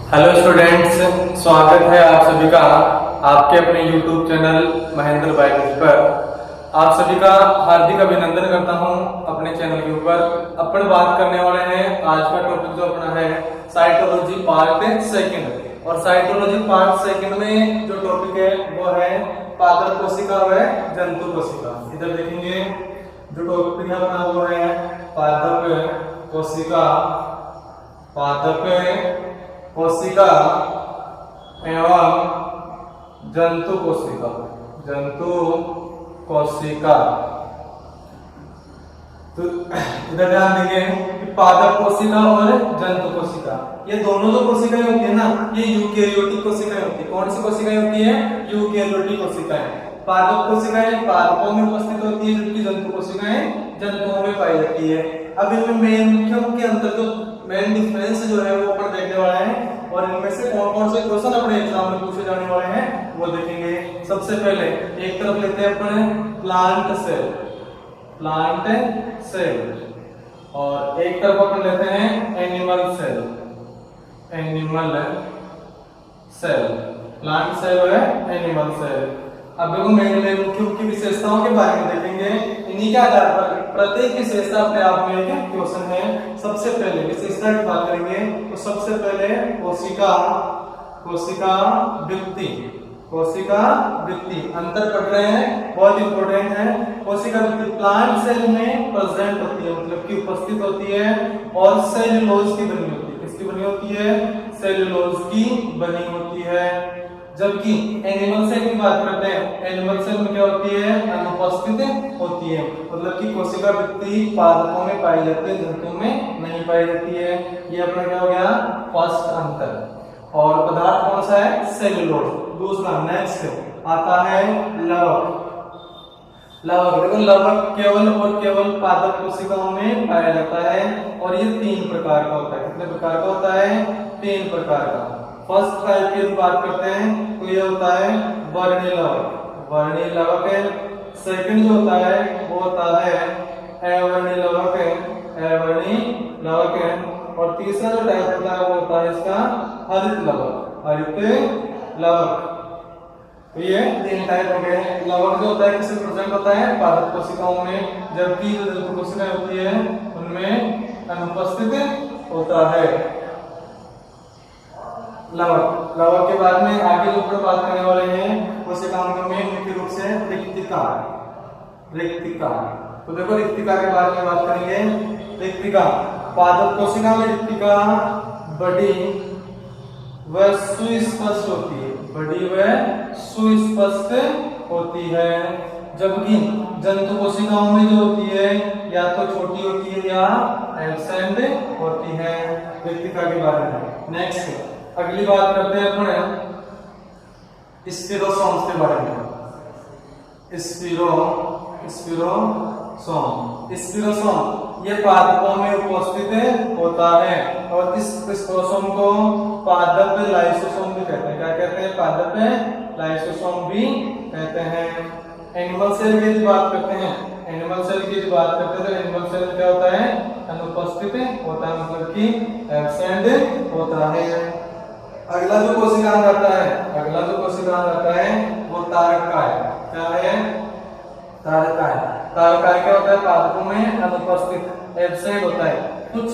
Hello students, स्वागत है आप सभी का आपके अपने YouTube चैनल महेंद्र बायोलॉजी पर। आप सभी का हार्दिक अभिनंदन करता हूं अपने चैनल के ऊपर। अपन बात करने वाले हैं, आज का टॉपिक जो अपना है साइटोलॉजी पार्ट सेकंड। और साइटोलॉजी पार्ट सेकंड में जो टॉपिक है वो है पादप कोशिका व जंतु कोशिका। इधर देखेंगे जो टॉपिक है अपना वो है पादप कोशिका, कोशिका एवं जंतु कोशिका, जंतु कोशिका। तो इधर ध्यान देंगे कि पादप कोशिका और जंतु कोशिका, ये दोनों जो कोशिकाएं होती है ना, ये यूकेरियोटिक कोशिकाएं होती है। कौन सी कोशिकाएं होती है? यूकेरियोटिक कोशिकाएं। पादप कोशिकाएं पादपों में उपस्थित होती है, जबकि जंतु कोशिकाएं जंतुओं में पाई जाती है। अब इनमें मेन मुख्य अंतर, जो मेन डिफरेंस जो है वो अपन देखने वाला है, और इनमें से कौन कौन से क्वेश्चन अपने एग्जाम में पूछे जाने वाले हैं वो देखेंगे। सबसे पहले एक तरफ लेते हैं अपन प्लांट सेल, प्लांट सेल, और एक तरफ अपन लेते हैं animal cell, animal cell. Plant cell है एनिमल सेल। अब देखो मेन मुख्य विशेषताओं के बारे में देखेंगे। इन्हीं के आधार पर प्रत्येक विशेषता अपने आप में एक क्वेश्चन है। सबसे पहले विशेषता की बात करेंगे तो सबसे पहले कोशिका, कोशिका वृत्ति, कोशिका वृत्ति। अंतर पढ़ रहे हैं, बहुत इंपॉर्टेंट है। कोशिका वृत्ति प्लांट सेल में प्रेजेंट होती है, मतलब कि उपस्थित होती है, और सेल्यूलोज की बनी होती है। किसकी बनी होती है? सेल्यूलोज की बनी होती है। जबकि एनिमल सेल की बात करते हैं, एनिमल सेल में क्या होती है? अनुपस्थित होती है, मतलब कि कोशिका वृत्ति पादपों में पाई जाती है, जंतुओं में नहीं पाई जाती है। ये अपना क्या हो गया? फर्स्ट अंतर। और पदार्थ कौन सा है? सेल्यूलोज। दूसरा नेक्स्ट आता है लवक। लवक, देखो लवक केवल और केवल पादप कोशिकाओं में पाया जाता है, और ये 3 प्रकार का होता है। कितने प्रकार का होता है? 3 प्रकार का। फर्स्ट टाइप की बात करते हैं तो ये होता है वर्णी लवक, वर्णी लवक है। सेकंड जो होता है वो होता है अवर्णी लवक, अवर्णी लवक है। और तीसरा जो टाइप होता है वो होता है इसका हरित लवक, हरित लवक। तो ये 3 टाइप हो गए। लवक जो होता है किससे प्रेजेंट होता है? पादप कोशिकाओं में, जबकि जो जंतु कोशिकाएं होती है उनमें अनुपस्थित होता है लवक। लवक के बाद में आगे जो ऊपर बात करने वाले हैं कोशिकाओं में मुख्य रूप से रिक्तिका, रिक्तिका। तो देखो रिक्तिका के बारे में बात करेंगे। रिक्तिका पादप कोशिका में रिक्तिका बड़ी व सुस्पष्ट होती है, बड़ी व सुस्पष्ट होती है। जबकि जंतु कोशिकाओं में जो होती है या तो छोटी होती है या एब्सेंट होती है। रिक्तिका के बारे में नेक्स्ट अगली बात करते हैं अपने स्पिरोसोम्स के बारे में। स्पिरोसोम ये पादपों में उपस्थित होता है, और इस स्पिरोसोम को पादप लाइसोसोम भी कहते हैं। क्या कहते हैं? पादप लाइसोसोम भी कहते हैं। एनिमल सेल की बात करते हैं, एनिमल सेल की बात करते हैं तो एनिमल सेल क्या होता है? अनुपस्थित होता है, मतलब कि एब्सेंट होता है। अगला जो कोशिकांग आता है, अगला जो कोशिकांग आता है वो तारकाय। क्या है? तारकाय। तारकाय क्या होता है? पादपों में अनुपस्थित, एब्सेंट होता है। कुछ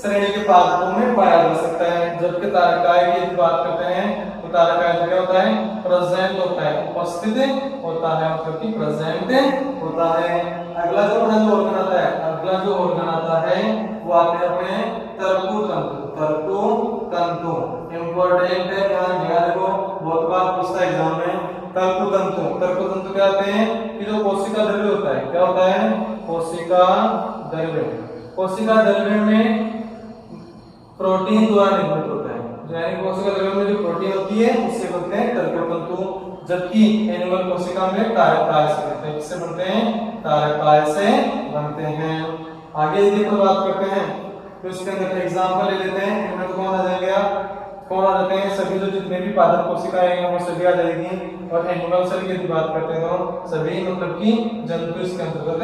श्रेणी के पादपों में पाया जा सकता है, जबकि तारकाय की बात करते हैं तो तारकाय क्या होता है? प्रेजेंट होता है, उपस्थित होता है, मतलब कि प्रेजेंट होता है। अगला जो ऑर्गन आता है, अगला जो ऑर्गन आता है वो आते हैं अपने तरकु तंतु, तरकु तंतु। इंपॉर्टेंट है, ध्यान दिया। देखो बहुत बार पूछता है एग्जाम में तरकु तंतु। तरकु तंतु क्या होते हैं? कि जो कोशिका द्रव्य होता है, क्या होता है? कोशिका द्रव्य। कोशिका द्रव्य में प्रोटीन द्वारा निर्मित होता है, यानी कोशिका द्रव्य में जो प्रोटीन होती है उससे बनते हैं तरकु तंतु। जबकि एनिमल कोशिका में तारकाय से बनते हैं। किससे बनते हैं? तारकाय से बनते हैं। आगे यदि पर बात करते हैं तो इसके अंदर एग्जांपल ले लेते हैं। इनमें तो कौन आ जाएगा? कौन आ जाते हैं? सभी जो जितने भी पादप कोशिकाएं हैं वो सभी आ जाएगी। और एनिमल सेल की बात करते हैं तो सभी, मतलब कि जंतु इसके अंतर्गत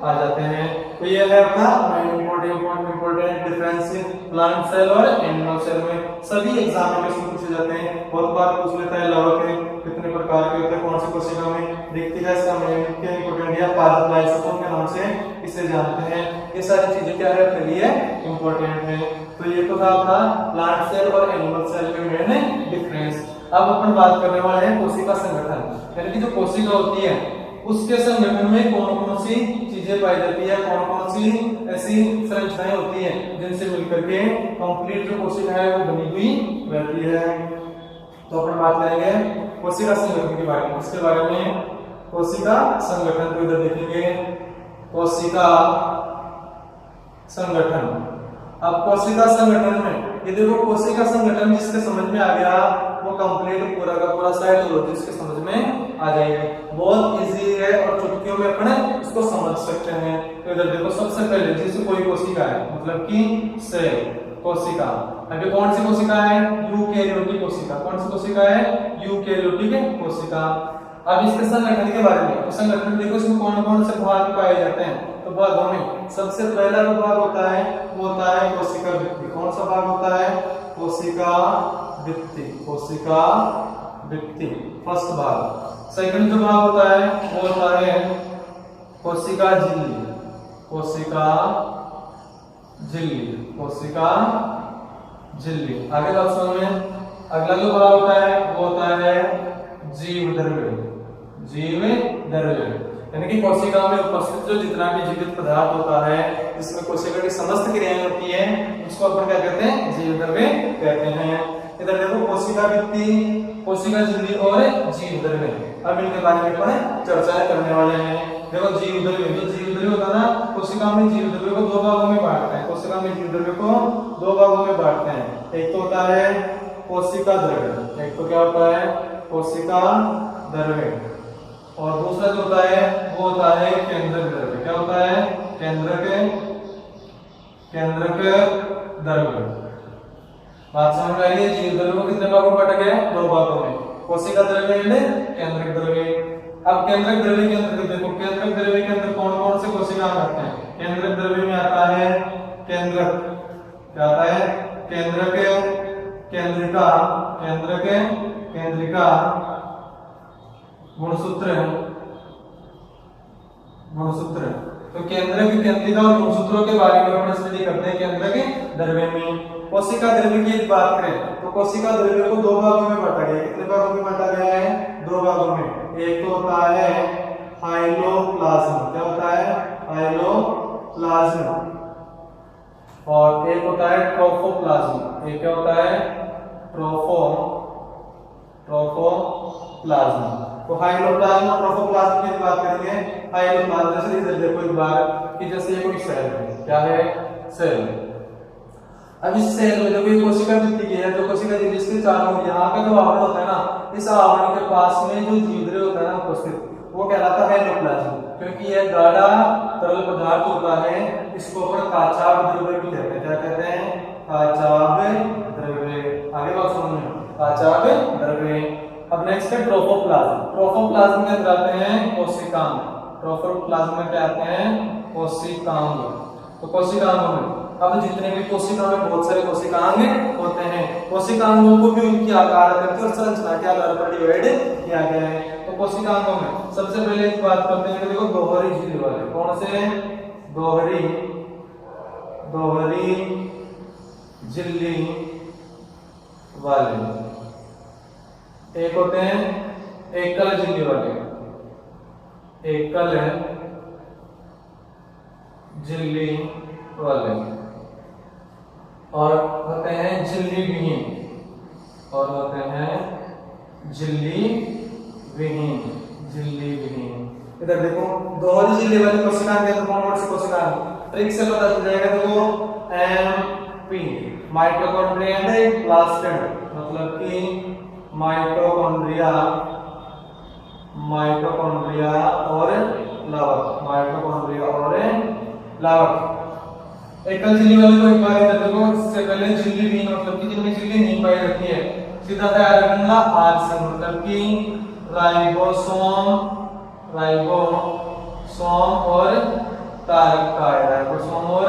आ जाते हैं। तो ये है अपना बड़े इंपॉर्टेंट डिफरेंस प्लांट सेल और एनिमल सेल में सभी एग्जाम में क्वेश्चन पूछे जाते हैं। बहुत बार पूछ लेता है लवक कितने प्रकार के होते हैं, कौन सी कोशिका में दिखती है, इसका मुख्य इंपॉर्टेंट या पादप लाइसोसोम के नाम से इसे जानते हैं। ये सारी चीजें क्या है आपके लिए इंपॉर्टेंट है। तो ये तो था अपना प्लांट सेल और एनिमल सेल के मेन डिफरेंस। अब अपन बात करने वाले हैं कोशिका संगठन, यानी कि जो कोशिका होती है उसके संगठन में कौन कौन सी चीजें पाई जाती है, कौन कौन सी ऐसी संरचनाएं होती हैं जिनसे मिलकर के कंप्लीट जो कोशिका है वो बनी हुई रहती है। तो अपन बात करेंगे कोशिका संगठन के बारे में। इसके बारे में कोशिका संगठन को इधर देखेंगे, कोशिका संगठन। अब कोशिका संगठन में ये देखो, कोशिका संगठन जिसके समझ में आ गया वो कंप्लीट पूरा का पूरा साइटोलॉजी इसके समझ में आ जाएगी। बहुत इजी है और चुटकियों में अपन इसको समझ सकते हैं। तो इधर देखो, सबसे पहले जिससे कोई कोशिका है मतलब कि सेल कोशिका। अभी कौन सी कोशिका है? यूकेरियोटिक कोशिका। कौन सी कोशिका है? यूकेरियोटिक कोशिका। अब इसके संगठन के बारे में, तो संगठन देखो इसमें कौन कौन से भाग पाए जाते हैं। तो भागों में सबसे पहला जो भाग होता है वो होता है कोशिका भित्ति। कौन सा भाग होता है? कोशिका भित्ति। कोशिका भित्ति फर्स्ट भाग। सेकंड जो भाग होता है वो होता है कोशिका झिल्ली। कोशिका झिल्ली। कोशिका झिल्ली। आगे बात समझ में। अगला जो भाग होता है वो होता है जीव द्रव्य। जीव द्रव्य यानी कि कोशिका में उपस्थित जो जितना भी जीवित पदार्थ होता है जिसमें कोशिका की समस्त क्रियाएं होती हैं उसको अपन क्या कहते हैं? जीव द्रव्य कहते हैं। इधर देखो, कोशिका भित्ति, कोशिका झिल्ली और जीव द्रव्य। अब इनके बारे में अपन चर्चा करने वाले हैं। देखो, जीव द्रव्य, जो जीव द्रव्य होता है ना, कोशिका में जीव द्रव्य को दो भागों में बांटते हैं। कोशिका में जीव द्रव्य को दो भागों में बांटते हैं। एक तो होता है कोशिका द्रव्य, एक तो क्या होता है? कोशिका द्रव्य। और दूसरा जो होता है वो होता है केंद्रक द्रव्य। क्या होता है? केंद्रक द्रव्य। बात समझ में आई है? जीव द्रव्य को कितने भागों में बांटा गया है? दो भागों में, कोशिका द्रव्य एंड केंद्रक द्रव्य। अब केंद्रक द्रव्य के अंदर देखो, केंद्रक द्रव्य के अंदर कौन कौन से कोशिका आते हैं? केंद्रक द्रव्य में आता है केंद्रक, क्या आता है? केंद्रक, केंद्रिका, केंद्रक, केंद्रिका, गुणसूत्र, गुणसूत्र। तो केंद्रक, केंद्रिका और गुणसूत्रों के बारे में अपन स्टडी करते हैं केंद्रक द्रव्य में। कोशिका द्रव्य की बात करें तो कोशिका द्रव्य को दो भागों में बांटा गया है। कितने भागों में बांटा गया है? दो भागों में। एक तो होता है हाइलोप्लाज्म। क्या होता है? हाइलोप्लाज्म। और एक होता है ट्रोफोप्लाज्म। एक क्या होता है? ट्रोफोप्लाज्म। तो हाइलोप्लाज्म और ट्रोफोप्लाज्म की बात करेंगे। हाइलोप्लाज्म जैसे इधर देखो एक बार कि जैसे ये कोई सेल है। क्या है? सेल। अब इस सेल में देखो ये कोशिका भित्ति की है, जो कोशिका जिसके चारों यहाँ का जो आवरण होता है ना, इस आवरण के पास में जो जीव द्रव्य होता है ना उपस्थित, वो कहलाता है हाइलोप्लाज्म। क्योंकि यह गाढ़ा तरल पदार्थ होता है, इसको अपन काचाभ द्रव्य भी कहते हैं। क्या कहते हैं? काचाभ द्रव्य। आगे बात समझ में, काचाभ द्रव्य। अब नेक्स्ट है ट्रोफोप्लाज्म। ट्रोफोप्लाज्म के अंदर आते हैं कोशिकांग। ट्रोफोप्लाज्म में क्या आते हैं? कोशिकांग। तो कोशिकांग में अब जितने भी कोशिका में बहुत सारे कोशिकांग होते हैं, कोशिकांगों को भी उनकी आकार आकृति और संरचना के आधार पर डिवाइड किया गया है। तो कोशिकांगों में सबसे पहले एक बात करते हैं, देखो दोहरी झिल्ली वाले। कौन से? दोहरी झिल्ली वाले। एक होते हैं एकल झिल्ली वाले। एकल झिल्ली वाले। और होते हैं झिल्ली विहीन। और होते हैं झिल्ली विहीन। झिल्ली विहीन। इधर देखो, दोहरी झिल्ली वाली कोशिका के अंदर कौन कौन सी कोशिका है? ट्रिक से पता चल जाएगा। देखो, एमपी माइटोकॉन्ड्रिया एंड प्लास्टिड, मतलब कि माइटोकॉन्ड्रिया और लावक। माइटोकॉन्ड्रिया और लावक। एकल झिल्ली वाले को एक बार इधर देखो, इससे पहले झिल्ली विहीन मतलब कि जिनमें झिल्ली नहीं पाई जाती है, सीधा तैयार करना आज से, मतलब कि राइबोसोम और तारक का। राइबोसोम और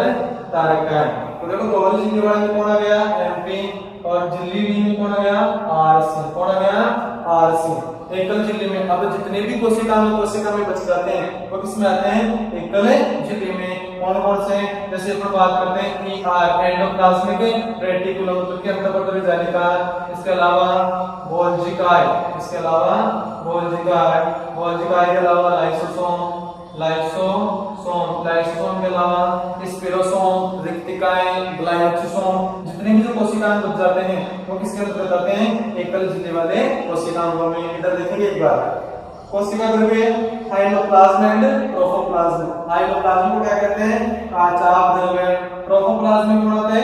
कारक है। तो देखो दोहरी झिल्ली वाले में कौन आ गया एमपी, और झिल्ली बी में कौन आ गया आरसी, कौन आ गया आरसी। एकल झिल्ली में अब जितने भी कोशिका में बच जाते हैं वो किसमें आते हैं एकल झिल्ली में। कौन कौन से, जैसे अपन बात करते हैं ईआर एंडोप्लाज्मिक रेटिकुलम मतलब कि अंतःपटल जालिका, इसके अलावा गोल्जिकाय, इसके अलावा गोल्जिकाय के अलावा लाइसोसोम के अलावा स्पिरोसोम, रिक्तिकाएं, ग्लाइकोसोम, जितने भी जो कोशिकाएं बच जाते हैं वो किसके अंतर्गत आते हैं एकल झिल्ली वाले कोशिकाओं में। इधर देखेंगे एक बार कोशिका ग्रुप है हाइलोप्लाज्म एंड ट्रोफोप्लाज्म। हाइलोप्लाज्म को क्या कहते हैं काचाप द्रव्य, ट्रोफोप्लाज्म में कौन होता है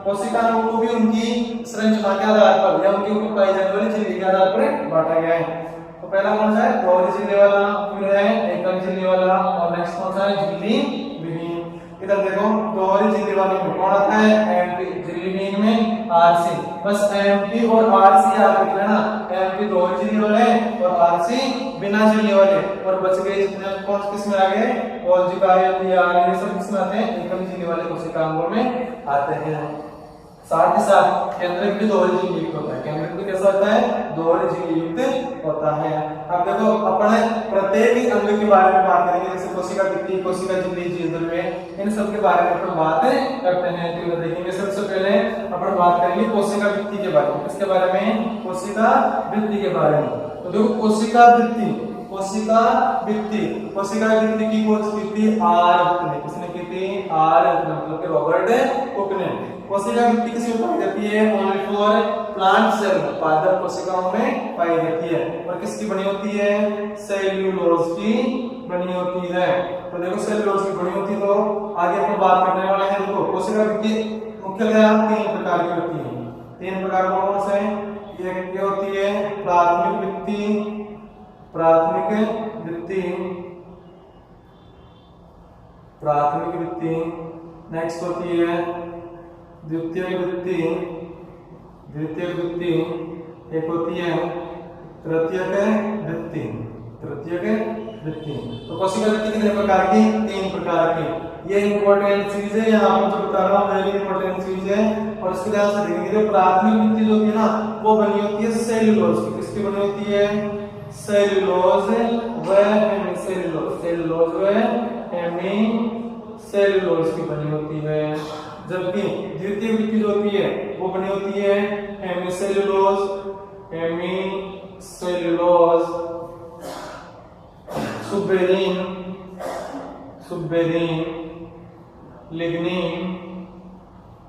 कोशिकाओं को भी उनकी संरचना के आधार पर या उनके ऊपर पाई जाने वाली झिल्ली के आधार पर बांटा गया है। तो पहला कौन सा है दोहरी झिल्ली वाला, फिर है एकल झिल्ली वाला, और नेक्स्ट कौन सा है झिल्ली विहीन। इधर देखो दोहरी झिल्ली वाले में कौन आता है एमपी, झिल्ली विहीन में आरसी। बस एमपी और आरसी याद रख लेना, एमपी दोहरी झिल्ली वाले और आरसी बिना झिल्ली वाले, और बच गए जितने कौन किस में आ गए गोल्जिकाय, ये सब किस में आते हैं एकल झिल्ली वाले कोशिकाओं में आते हैं। साथ ही साथ केंद्रक भी दोहरी झिल्ली युक्त होता है, केंद्रक भी कैसा होता है दोहरी झिल्ली युक्त होता है। अब देखो अपन प्रत्येक अंग के बारे में बात करेंगे, जैसे कोशिका भित्ति, कोशिका झिल्ली, झिल्ली, इन सब के बारे में अपन बात करते हैं। तो देखेंगे सबसे पहले अपन बात करेंगे कोशिका भित्ति के बारे में। किसके बारे में कोशिका भित्ति के बारे में। तो देखो कोशिका भित्ति की खोज की थी आर्यभट्ट ने, किसने की थी आर्यभट्ट मतलब कि रॉबर्ट हुक ने। कोशिका भित्ति किस में पाई जाती है ओनली फॉर प्लांट सेल, पादप कोशिकाओं में पाई जाती है, और किसकी बनी होती है सेल्यूलोज की बनी होती है। तो देखो सेल्यूलोज की बनी होती है, तो आगे अपन बात करने वाले हैं। देखो कोशिका भित्ति मुख्यतः 3 प्रकार की होती है। 3 प्रकार कौन से हैं, एक होती है प्राथमिक भित्ति, नेक्स्ट होती है द्वितीयक भित्ति, एक होती है तृतीयक भित्ति। तो कोशिका भित्ति कितने प्रकार की 3 प्रकार की। ये इंपॉर्टेंट चीज है, यहाँ पर जो बता रहा हूँ वेरी इंपॉर्टेंट चीज है, और इसके ध्यान से देखेंगे। प्राथमिक भित्ति जो होती है ना वो बनी होती है सेल्यूलोज की, किसकी बनी होती है सेल्यूलोज व हेमीसेल्यूलोज की बनी होती है। जबकि द्वितीय भित्ति जो होती है वो बनी होती है hemicellulose, suberin,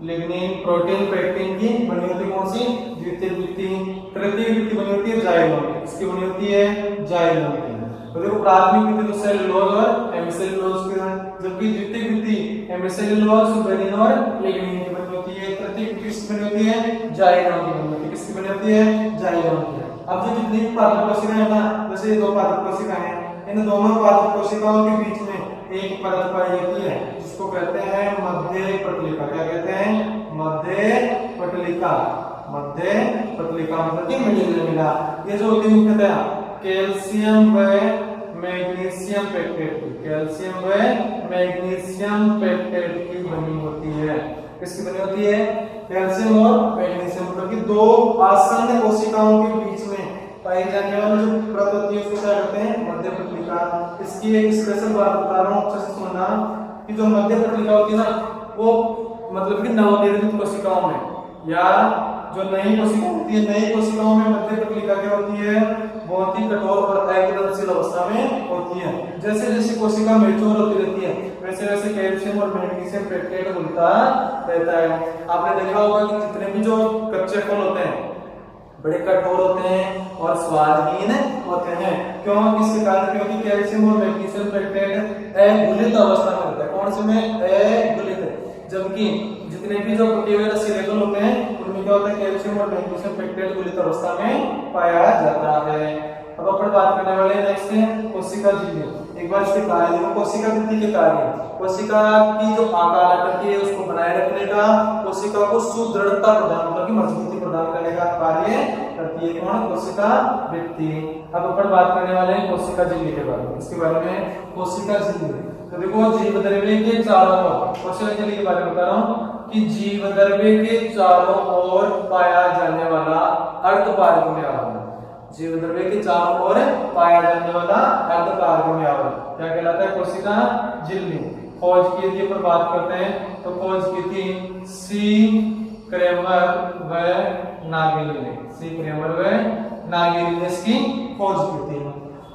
lignin, protein, pectin की बनी होती है कौन सी द्वितीय भित्ति। तृतीय भित्ति बनी होती है जाइलम, इसकी बनी होती है जाइलम की। तो देखो प्राथमिक भित्ति तो सेल्यूलोज और हेमीसेल्यूलोज की है, जबकि द्वितीय भित्ति हेमीसेल्यूलोज, सुबेरिन और लिग्निन की बनी होती है। तृतीय भित्ति किसकी बनी होती है जाइलम की बनी होती है, किसकी बनी होती है जाइलम की। अब जो जितनी भी पादप कोशिकाएं हैं ना, जैसे 2 पादप कोशिकाएं हैं, इन दोनों पादप कोशिकाओं के बीच में एक परत पाई जाती है जिसको कहते हैं मध्य पटलिका। क्या कहते हैं मध्य पटलिका मतलब कि मिडिल लेमिना। ये जो होती है मुख्यतः कैल्शियम व मैग्नीशियम पेप्टाइड की बनी होती है। किसकी बनी होती है कैल्शियम और मैग्नीशियम, मतलब कि 2 आसन्न कोशिकाओं के बीच में पाई जाने वाली जो परत होती है उसको क्या कहते हैं मध्य पटलिका। इसकी एक स्पेशल बात बता रहा हूँ, अच्छे से सुनना कि जो मध्य पटलिका होती है ना वो मतलब कि नवनिर्मित कोशिकाओं में या जो नई कोशिका होती है, नई कोशिकाओं में मध्य पटलिका क्या होती है बहुत ही कठोर और एकदमशील अवस्था में होती है। जैसे जैसे कोशिका मैच्योर होती रहती है वैसे वैसे कैल्शियम और मैग्नीशियम पेप्टाइड बनता रहता है। आपने देखा होगा कि जितने भी जो कच्चे फल होते हैं बड़े कठोर होते हैं और स्वादहीन होते हैं। क्यों? इसके कारण क्योंकि कैल्शियम और मैग्नीशियम पेप्टाइड अघुलित अवस्था में होता है। कौन से में अघुलित, जबकि जितने भी जो पके हुए रसीले फल होते हैं उनमें क्या होता है कैल्शियम और मैग्नीशियम पेप्टाइड घुलित अवस्था में पाया जाता है। अब अपन बात करने वाले हैं नेक्स्ट है कोशिका झिल्ली। एक बार इसके कार्य देखो, कोशिका भित्ति के कार्य, कोशिका की जो आकार आकृति है उसको बनाए रखने का, कोशिका को सुदृढ़ता प्रदान मतलब कि मजबूती प्रदान करने का कार्य करती है कौन कोशिका भित्ति। अब अपन बात करने वाले हैं कोशिका झिल्ली के बारे में। इसके बारे में कोशिका झिल्ली तो देखो जीवद्रव्य के चारों ओर, कोशिका झिल्ली के बारे में बता रहा हूँ कि जीवद्रव्य के चारों ओर पाया जाने वाला अर्धपारगम्य आवरण, जीवद्रव्य के चारों ओर पाया जाने वाला अर्धपारगम्य आवरण क्या कहलाता है? कोशिका झिल्ली। खोज की थी पर बात करते हैं तो खोज की थी सी क्रेमर व नागेली ने, सी क्रेमर व नागेली ने इसकी खोज की थी।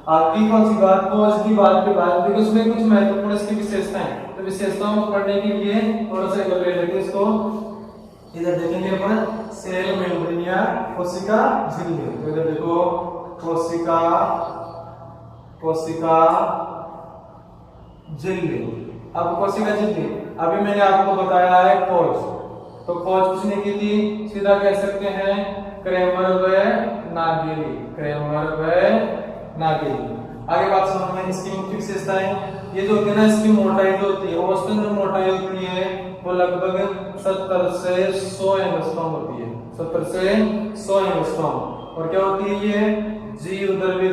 आगे कौन सी बात? खोज की बात के बाद देखो उसमें कुछ महत्वपूर्ण इसकी विशेषताएं, तो विशेषताओं को पढ़ने के लिए थोड़ा सा कर लेते हैं इसको। इधर देखेंगे अपन सेल मेम्ब्रेन या कोशिका झिल्ली, तो इधर देखो कोशिका झिल्ली। अब कोशिका झिल्ली अभी मैंने आपको बताया है खोज, तो खोज कुछ नहीं की थी, सीधा कह सकते हैं क्रेमर व नागेली, क्रेमर व नागेली। आगे बात समझ में, इसकी मुख्य विशेषताएं ये जो होती है ना, इसकी मोटाई जो होती है औसतन जो मोटाई होती है वो लगभग 70 से 100 एंगस्ट्रॉम होती है, 70 से 100 एंगस्ट्रॉम। और क्या होती है ये? जीवद्रव्य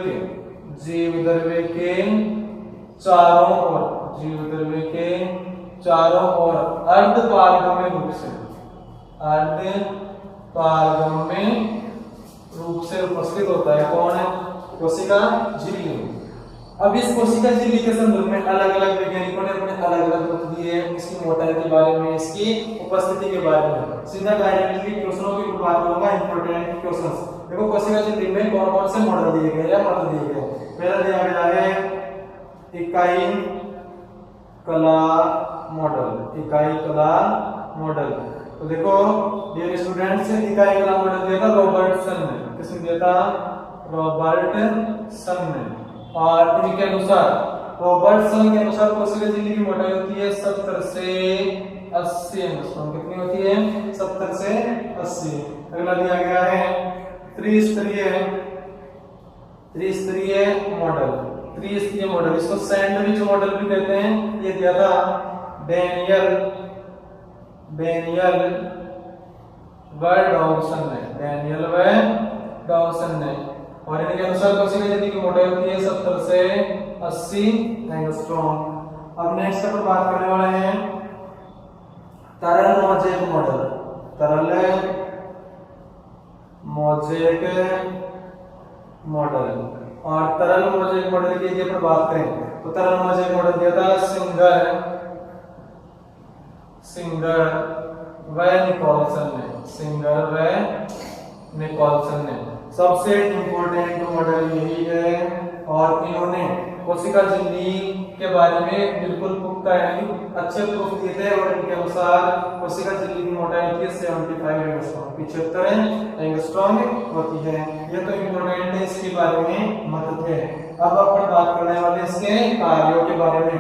के चारों ओर, जीवद्रव्य के चारों ओर अर्धपारगम्य रूप से उपस्थित होता है। कौन है? कोशिका झिल्ली। अब इस कोशिका झिल्ली के संदर्भ में अलग अलग वैज्ञानिकों ने अपने अलग अलग मत दिए इसकी मोटाई के बारे में, इसकी उपस्थिति के बारे में। सीधा डायरेक्टली क्वेश्चनों की बात करूंगा, इंपॉर्टेंट क्वेश्चंस। देखो कोशिका झिल्ली में कौन कौन से मॉडल दिए गए या मत दिए गए। पहला दिया गया है इकाई कला मॉडल। तो देखो डियर स्टूडेंट्स, इकाई कला मॉडल दिया था रॉबर्टसन ने। किसने दिया था? रॉबर्टसन ने। और इनके अनुसार, रॉबर्टसन के अनुसार कोशिका झिल्ली की मोटाई होती है 70 से 80 एंगस्ट्रॉम। कितनी होती है? 70 से 80। अगला दिया गया है त्रिस्तरीय मॉडल, इसको सैंडविच मॉडल भी कहते हैं। ये दिया था डेनियल व डॉवसन ने। और इनके अनुसार कोशिका झिल्ली की मोटाई होती है 70 से 80 एंगस्ट्रॉम। अब नेक्स्ट अपन बात करने वाले हैं तरल मोज़ेक मॉडल। और तरल मोज़ेक मॉडल की यदि अपन बात करें तो तरल मोज़ेक मॉडल दिया था सिंगर व निकोलसन ने। सबसे इंपॉर्टेंट मॉडल यही है। और इन्होंने कोशिका झिल्ली के बारे में बिल्कुल पुख्ता यानी अच्छे प्रूफ दिए थे। और इनके अनुसार कोशिका झिल्ली की मोटाई होती है 75 एंगस्ट्रॉम, 75 एंगस्ट्रॉम होती है। ये तो इंपॉर्टेंट है, इसके बारे में मत थे। अब अपन बात करने वाले इसके कार्यों के बारे में,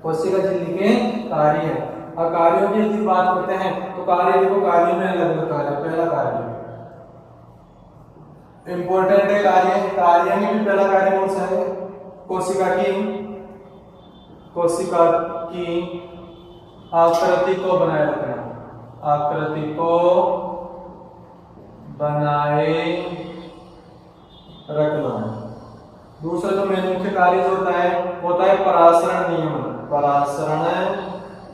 कोशिका झिल्ली के कार्य। और कार्यों की यदि बात करते हैं तो कार्य देखो, कार्य में अलग अलग कार्य। पहला कार्य इंपॉर्टेंट है, कार्य में भी पहला कार्य कौन सा है? कोशिका की आकृति को बनाए रखना। दूसरा जो मेन मुख्य कार्य जो होता है परासरण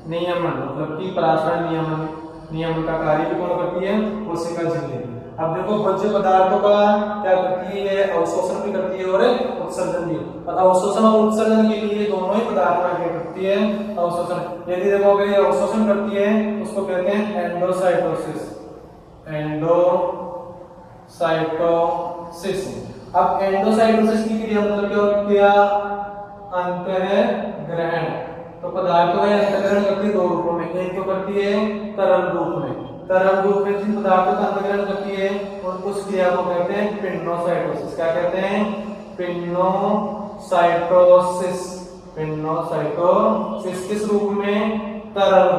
नियमन, मतलब कि परासरण नियमन का कार्य भी कौन करती है? कोशिका झिल्ली। अब देखो भोज्य पदार्थों का क्या करती है? अवशोषण भी करती है और उत्सर्जन भी। और अवशोषण और उत्सर्जन के लिए दोनों ही पदार्थों का क्या करती है? अवशोषण। यदि देखोगे अवशोषण करती है उसको कहते हैं एंडोसाइटोसिस। अब एंडोसाइटोसिस की क्रिया मतलब क्या? अंतःग्रहण। तो पदार्थों का अंतःग्रहण करती है दो रूपों में। एक तो करती है तरल रूप में जिन पदार्थों का अंतःग्रहण करती है और उस क्रिया को कहते हैं पिंडोसाइटोसिस। क्या कहते हैं? पिंडोसाइटोसिस। किस रूप में? तरल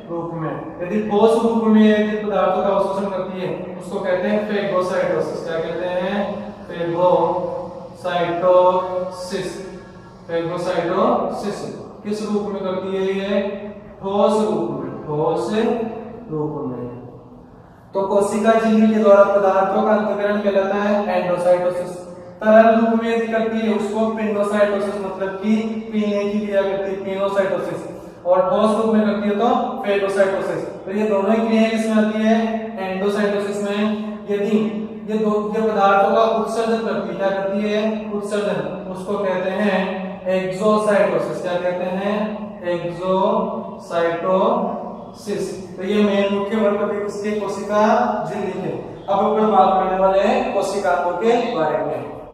रूप में। यदि ठोस रूप में यदि पदार्थों का अवशोषण करती है उसको कहते हैं फेगोसाइटोसिस। क्या कहते हैं? फेगोसाइटोसिस। किस रूप में करती है ये? ठोस रूप में। तो कोशिका झिल्ली के द्वारा पदार्थों का अंतःकरण कहलाता है एंडोसाइटोसिस। तरल रूप में यदि करती है उसको पिंडोसाइटोसिस मतलब कि पीने की क्रिया करती है, पिनोसाइटोसिस, और ठोस रूप में करती है तो फेगोसाइटोसिस। तो ये दोनों ही क्रियाएं किसमें आती है, एंडोसाइटोसिस में। यदि ये पदार्थों का उत्सर्जन करती है, क्या करती है, उत्सर्जन, उसको कहते हैं एक्सोसाइटोसिस। क्या कहते हैं, एक्सोसाइटोसिस। तो ये मेन मुख्य वर्ग किसके, कोशिका झिल्ली के। अब अपन बात करने वाले हैं कोशिकाओं के बारे में।